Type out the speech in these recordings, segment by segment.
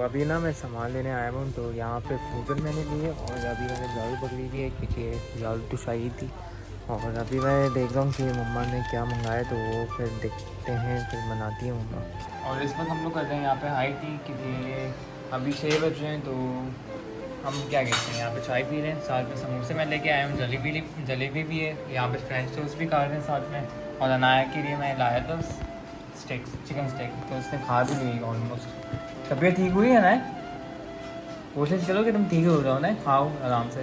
अभी ना मैं सामान लेने आया हूँ, तो यहाँ पे फ्रूजन मैंने लिए और अभी मैंने झाड़ू पकड़ी थी क्योंकि झाड़ू तो चाहिए थी। और अभी मैं देख रहा हूँ कि मम्मा ने क्या मंगाया, तो वो फिर देखते हैं, फिर बनाती है मम्मा। और इस वक्त हम लोग कर रहे हैं यहाँ पे हाई टी, क्योंकि अभी 6 बज रहे हैं, तो हम क्या कहते हैं यहाँ पे चाय पी रहे हैं, साथ में समोसे मैं लेके आया हूँ, जलेबी भी है यहाँ पे, फ्रेंच टोस्ट भी खा रहे हैं साथ में। और अनाया के लिए मैं लाया था स्टेक, चिकन स्टेक, तो उसने खा भी ली ऑलमोस्ट। तबीयत ठीक हुई है ना? कोशिश करो कि तुम ठीक हो जाओ ना, खाओ आराम से।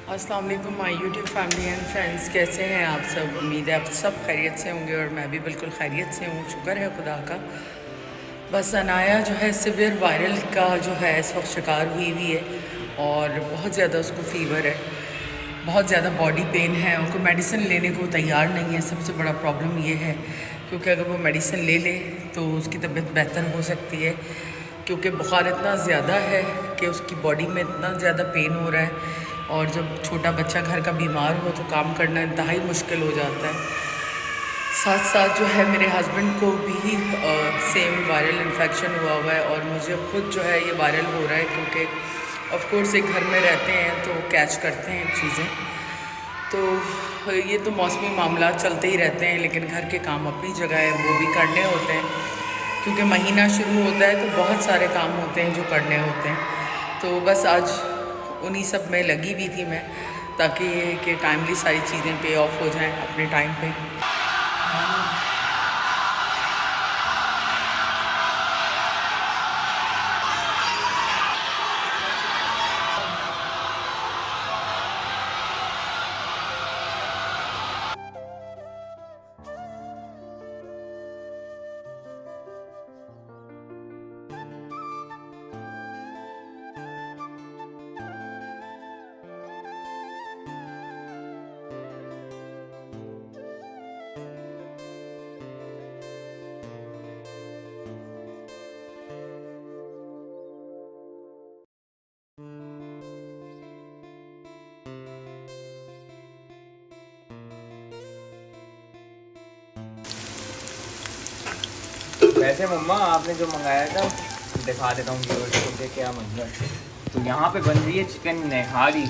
अस्सलाम वालेकुम my YouTube family and friends, कैसे हैं आप सब? उम्मीद है आप सब खैरियत से होंगे और मैं भी बिल्कुल खैरियत से हूँ, शुक्र है खुदा का। बस अनाया जो है सिवियर वायरल का जो है इस वक्त शिकार हुई है और बहुत ज़्यादा उसको फ़ीवर है, बहुत ज़्यादा बॉडी पेन है, उनको मेडिसिन लेने को तैयार नहीं है। सबसे बड़ा प्रॉब्लम ये है, क्योंकि अगर वो मेडिसिन ले ले तो उसकी तबीयत बेहतर हो सकती है, क्योंकि बुखार इतना ज़्यादा है कि उसकी बॉडी में इतना ज़्यादा पेन हो रहा है। और जब छोटा बच्चा घर का बीमार हो तो काम करना इंतहाई मुश्किल हो जाता है। साथ साथ जो है मेरे हस्बैंड को भी सेम वायरल इन्फेक्शन हुआ है और मुझे खुद जो है ये वायरल हो रहा है, क्योंकि ऑफ कोर्स एक घर में रहते हैं तो कैच करते हैं चीज़ें। तो ये तो मौसमी मामला चलते ही रहते हैं, लेकिन घर के काम अपनी जगह है, वो भी करने होते हैं, क्योंकि महीना शुरू होता है तो बहुत सारे काम होते हैं जो करने होते हैं। तो बस आज उन्हीं सब में लगी हुई थी मैं, ताकि ये कि टाइमली सारी चीज़ें पे ऑफ हो जाएं अपने टाइम पे। वैसे मम्मा आपने जो मंगाया था, दिखा देता हूँ कि क्या बन रहा है। तो यहाँ पे बन रही है chicken nihari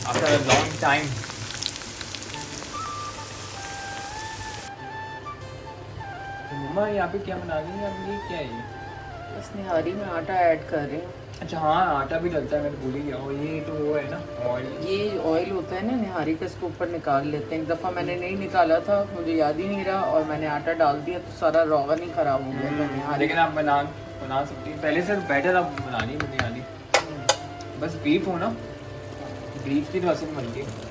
after a long time. तो मम्मा यहाँ पे क्या बना रही है आप? ये क्या है? बस निहारी में आटा ऐड कर रहे हैं। अच्छा हाँ, आटा भी डलता है, मैं तो भूल ही गया। और ये तो वो है ना ऑयल, ये ऑयल होता है ना निहारी का, इसको ऊपर निकाल लेते हैं। एक दफ़ा मैंने नहीं निकाला था, मुझे याद ही नहीं रहा, और मैंने आटा डाल दिया तो सारा रोगन ही ख़राब हो गया था निहारी। लेकिन आप बना सकती हैं पहले से बेटर। आप बनानी बुनियादी, बस बीफ हो ना, बीफ की तो असल बनती है।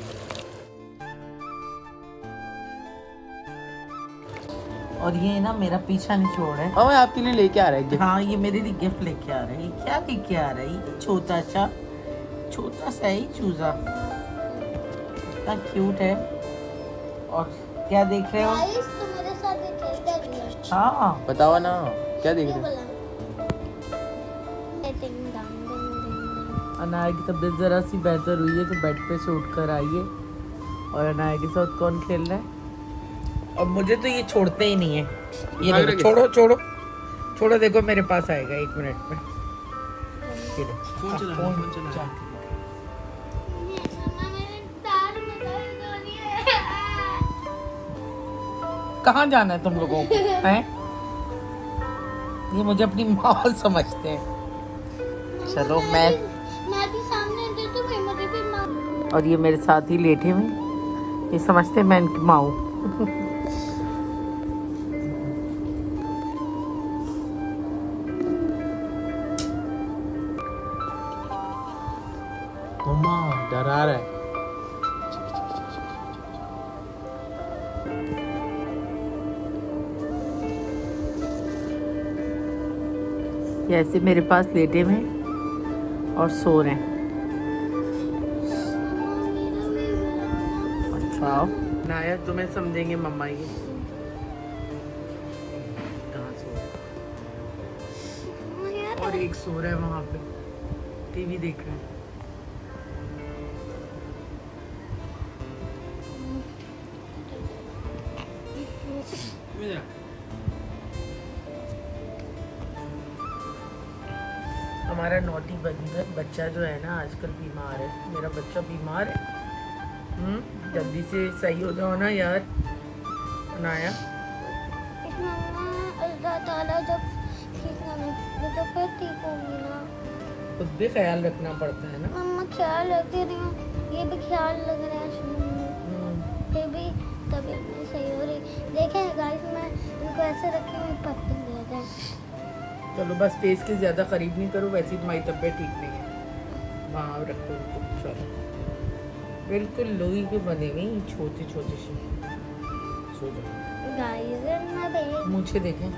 और ये ना मेरा पीछा नहीं छोड़ रहा है। हाँ, आपके लिए लेके आ रहा है। हाँ, ये मेरे लिए गिफ्ट लेके आ रहा है। ये क्या लेके आ रहा है? ये छोटा सा ही चूजा, इतना क्यूट है। और क्या देख रहे हो? तो मेरे साथ ये खेलता भी है। हाँ, बताओ ना, क्या देख रहे हो? अनाया की तबीयत ज़रा सी बेहतर हुई है तो बेड पे से उठकर आई है। और अनाया के साथ कौन खेल रहा है? और मुझे तो ये छोड़ते ही नहीं है। ये देखो, छोड़ो, देखो मेरे पास आएगा 1 मिनट में। फोन चला। कहाँ जाना है तुम लोगों को? हैं? ये मुझे अपनी माँ समझते हैं। चलो मैं भी सामने दे तो मैं मुझे भी माँ। और ये मेरे साथ ही लेटे हुए, ये समझते हैं मैं इनकी माँ हूँ। मम्मा डरा रहा है। ये ऐसे मेरे पास लेटे हुए और सो रहे हैं। अच्छा नाया, तुम्हें समझेंगे मम्मा। ये कहाँ सो रहे हैं? और एक सो रहा है वहाँ पे, टीवी देख रहा है। हमारा नोटी बच्चा जो है ना आजकल बीमार है। मेरा बच्चा बीमार है। जल्दी से सही हो जाओ ना यार अनाया। मम्मा अल्लाह ताला जब ठीक होने तो फिर ठीक होगी ना। खुद भी ख्याल रखना पड़ता है ना। मम्मा ख्याल रख रही हूँ, ये भी ख्याल लग रहा है शुरू में, फिर भी तबीयत नहीं सही हो रही। देखें गाइस, मैं इनको ऐसे रखी हुई पत्ती दे दें। चलो बस फेस के ज़्यादा करीब नहीं करो, वैसे ही तुम्हारी तबीयत ठीक नहीं है। वहाँ रखो उनको। चलो बिल्कुल लोही के बने हुए छोटे छोटे से। सो जाओ। गाइस मैं मुझे देखें।